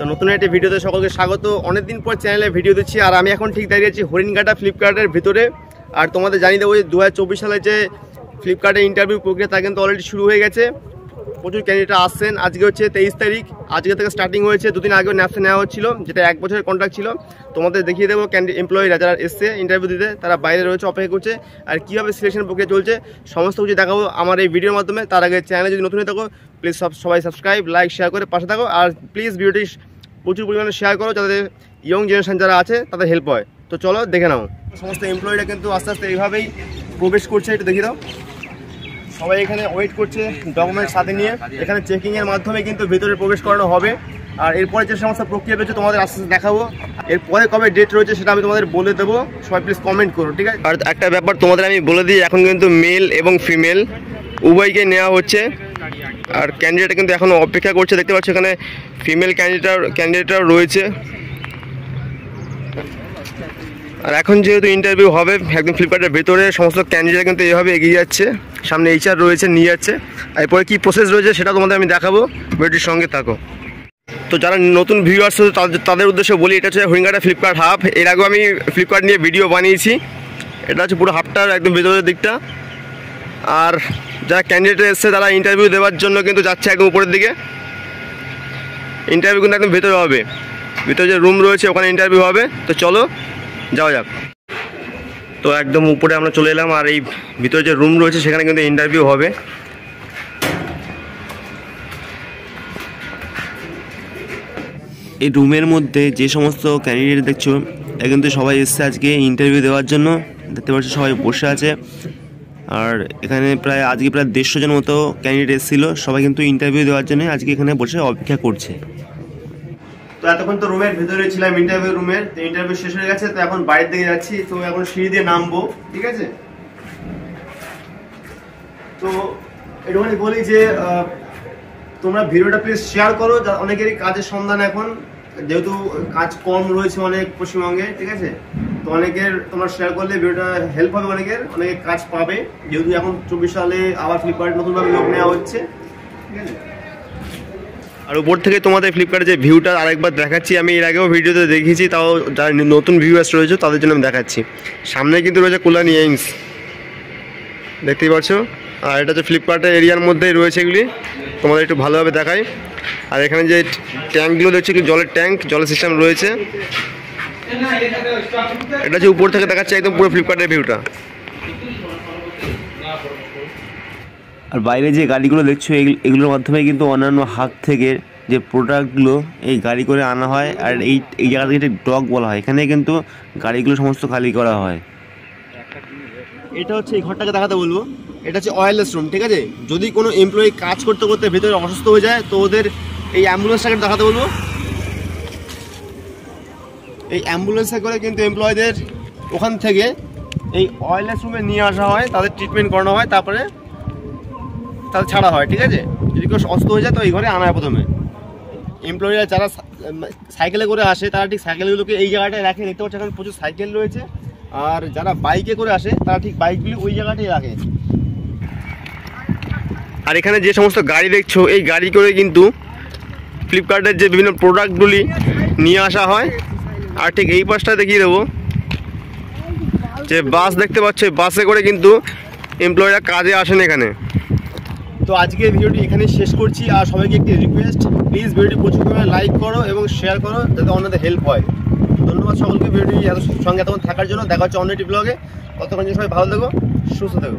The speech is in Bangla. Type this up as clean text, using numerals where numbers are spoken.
তো নতুন একটি ভিডিওতে সকলকে স্বাগত। অনেকদিন পর চ্যানেলে ভিডিও দিচ্ছি, আর আমি এখন ঠিক দাঁড়িয়ে আছি হরিণঘাটা ফ্লিপকার্টের ভিতরে। আর তোমাদের জানিয়ে দেবো যে 2024 সালে যে ফ্লিপকার্টের ইন্টারভিউ প্রক্রিয়া তা কিন্তু অলরেডি শুরু হয়ে গেছে। প্রচুর ক্যান্ডিডেট আসছেন। আজকে হচ্ছে 23 তারিখ, আজকে থেকে স্টার্টিং হয়েছে। দুদিন আগেও ন্যাপসে নেওয়া হচ্ছিল, যেটা 1 বছরের কন্ট্রাক্ট ছিল। তোমাদের দেখিয়ে দেবো এমপ্লয়িরা যারা এসছে ইন্টারভিউ দিতে, তারা বাইরে রয়েছে, অপেক্ষা করছে, আর কীভাবে সিলেকশন প্রক্রিয়া চলছে সমস্ত কিছু দেখাবো আমার এই ভিডিওর মাধ্যমে। তার আগে চ্যানেলে যদি নতুন হয়ে থাকো প্লিজ সবাই সাবস্ক্রাইব, লাইক, শেয়ার করে পাশে থাকো। আর প্লিজ ভিডিওটি প্রচুর পরিমাণে শেয়ার করো, যাতে ইয়ং জেনারেশন যারা আছে তাদের হেল্প হয়। তো চলো দেখে নাও। সমস্ত এমপ্লয়িরা কিন্তু আস্তে আস্তে এইভাবেই প্রবেশ করছে, একটু দেখিয়ে দাও। সবাই এখানে ওয়েট করছে ডকুমেন্ট সাথে নিয়ে। এখানে চেকিংয়ের মাধ্যমে কিন্তু ভেতরে প্রবেশ করানো হবে। আর এরপরে যে সমস্ত প্রক্রিয়া রয়েছে তোমাদের আস্তে আস্তে দেখাবো। এরপরে কবে ডেট রয়েছে সেটা আমি তোমাদের বলে দেবো, সবাই প্লিজ কমেন্ট করো, ঠিক আছে? আর একটা ব্যাপার তোমাদের আমি বলে দিই, এখন কিন্তু মেল এবং ফিমেল উভয়কে নেওয়া হচ্ছে। আর ক্যান্ডিডেট কিন্তু এখন অপেক্ষা করছে, দেখতে পাচ্ছ এখানে ফিমেল ক্যান্ডিডেটরাও রয়েছে। আর এখন যেহেতু ইন্টারভিউ হবে একদম ফ্লিপকার্টের ভেতরে, সমস্ত ক্যান্ডিডেট কিন্তু এইভাবে এগিয়ে যাচ্ছে, সামনে HR রয়েছে, নিয়ে যাচ্ছে। এরপরে কী প্রসেস রয়েছে সেটা তোমাদের আমি দেখাবো, ভিডিওটির সঙ্গে থাকো। তো যারা নতুন ভিউয়ার্স তাদের উদ্দেশ্যে বলি, এটা হচ্ছে হরিণঘাটা ফ্লিপকার্ট হাব। এর আগেও আমি ফ্লিপকার্ট নিয়ে ভিডিও বানিয়েছি। এটা হচ্ছে পুরো হাবটার একদম ভেতরের দিকটা। আর যারা ক্যান্ডিডেট এসছে তারা ইন্টারভিউ দেওয়ার জন্য কিন্তু যাচ্ছে একদম উপরের দিকে। ইন্টারভিউ কিন্তু একদম ভেতরে হবে, ভিতরে যে রুম রয়েছে ওখানে ইন্টারভিউ হবে। তো চলো যাওয়া যাক। তো একদম উপরে আমরা চলে এলাম, আর এই ভিতরে যে রুম রয়েছে সেখানে কিন্তু ইন্টারভিউ হবে। এই রুমের মধ্যে যে সমস্ত ক্যান্ডিডেট দেখছো এরা কিন্তু সবাই এসছে আজকে ইন্টারভিউ দেওয়ার জন্য। দেখতে পাচ্ছ সবাই বসে আছে। আর এখানে আজকে প্রায় 150 জন মতো ক্যান্ডিডেট এসেছিলো, সবাই কিন্তু ইন্টারভিউ দেওয়ার জন্য আজকে এখানে বসে অপেক্ষা করছে। তো এতক্ষণ তো রুমের ভেতরে ছিলাম, ইন্টারভিউ রুমের। তো ইন্টারভিউ শেষ হয়ে গেছে, তো এখন বাইরের দিকে যাচ্ছি। তো এখন সিঁড়ি দিয়ে নামবো, ঠিক আছে? তো একটুখানি বলি যে তোমরা ভিডিওটা প্লিজ শেয়ার করো। অনেকেরই কাজের সন্ধান এখন, যেহেতু কাজ কম রয়েছে অনেক পশ্চিমবঙ্গে, ঠিক আছে? তো অনেকের তোমরা শেয়ার করলে ভিডিওটা হেল্প হবে, অনেকে কাজ পাবে, যেহেতু এখন 24 সালে আবার ফ্লিপকার্ট নতুনভাবে লোক নেওয়া হচ্ছে, ঠিক আছে? আর উপর থেকে তোমাদের ফ্লিপকার্টের যে ভিউটা আরেকবার দেখাচ্ছি। আমি এর আগেও ভিডিওতে দেখিয়েছি, তাও যারা নতুন ভিউয়ার্স রয়েছে তাদের জন্য আমি দেখাচ্ছি। সামনে কিন্তু রয়েছে কল্যাণী এইমস, দেখতেই পাচ্ছ। আর এটা হচ্ছে ফ্লিপকার্টের এরিয়ার মধ্যেই রয়েছে এগুলি, তোমাদের একটু ভালোভাবে দেখাই। আর এখানে যে ট্যাঙ্কগুলো দেখছো, কি জলের ট্যাঙ্ক, জলের সিস্টেম রয়েছে। এটা হচ্ছে উপর থেকে দেখাচ্ছে একদম পুরো ফ্লিপকার্টের ভিউটা। আর বাইরে যে গাড়িগুলো দেখছো এগুলোর মাধ্যমে কিন্তু অন্যান্য হাত থেকে যে প্রোডাক্টগুলো এই গাড়ি করে আনা হয়। আর এই জায়গা থেকে ডক বলা হয়, এখানে কিন্তু গাড়িগুলো সমস্ত খালি করা হয়। এটা হচ্ছে এই ঘরটাকে দেখাতে বলবো। এটা হচ্ছে ওয়্যারলেস রুম, ঠিক আছে? যদি কোনো এমপ্লয়ি কাজ করতে করতে ভেতরে অসুস্থ হয়ে যায় তো ওদের এই অ্যাম্বুলেন্সটাকে দেখাতে বলবো। এই অ্যাম্বুলেন্সে করে কিন্তু এমপ্লয়ীদের ওখান থেকে এই ওয়্যারলেস রুমে নিয়ে আসা হয়, তাদের ট্রিটমেন্ট করানো হয়, তারপরে তাদের ছাড়া হয়, ঠিক আছে? যদি কেউ অসুস্থ হয়ে যায় তো এই ঘরে আনা হয় প্রথমে। এমপ্লয়িরা যারা সাইকেলে করে আসে তারা ঠিক সাইকেলগুলোকে এই জায়গাটায় রাখে, দেখতে পাচ্ছ এখানে প্রচুর সাইকেল রয়েছে। আর যারা বাইকে করে আসে তারা ঠিক বাইকগুলি ওই জায়গাটাই রাখে। আর এখানে যে সমস্ত গাড়ি দেখছো এই গাড়ি করে কিন্তু ফ্লিপকার্টের যে বিভিন্ন প্রোডাক্টগুলি নিয়ে আসা হয়। আর ঠিক এই পাশটা দেখিয়ে দেবো, যে বাস দেখতে পাচ্ছ, বাসে করে কিন্তু এমপ্লয়িরা কাজে আসেন এখানে। তো আজকে ভিডিওটি এখানেই শেষ করছি। আর সবাইকে একটি রিকোয়েস্ট, প্লিজ ভিডিওটি প্রচুর পরিমাণে লাইক করো এবং শেয়ার করো, যাতে অন্যদের হেল্প হয়। ধন্যবাদ সকলকে ভিডিওটি সঙ্গে এতক্ষণ থাকার জন্য। দেখা হচ্ছে অন্য একটি ব্লগে। ততক্ষণ সবাই ভালো থেকো, সুস্থ থেকো।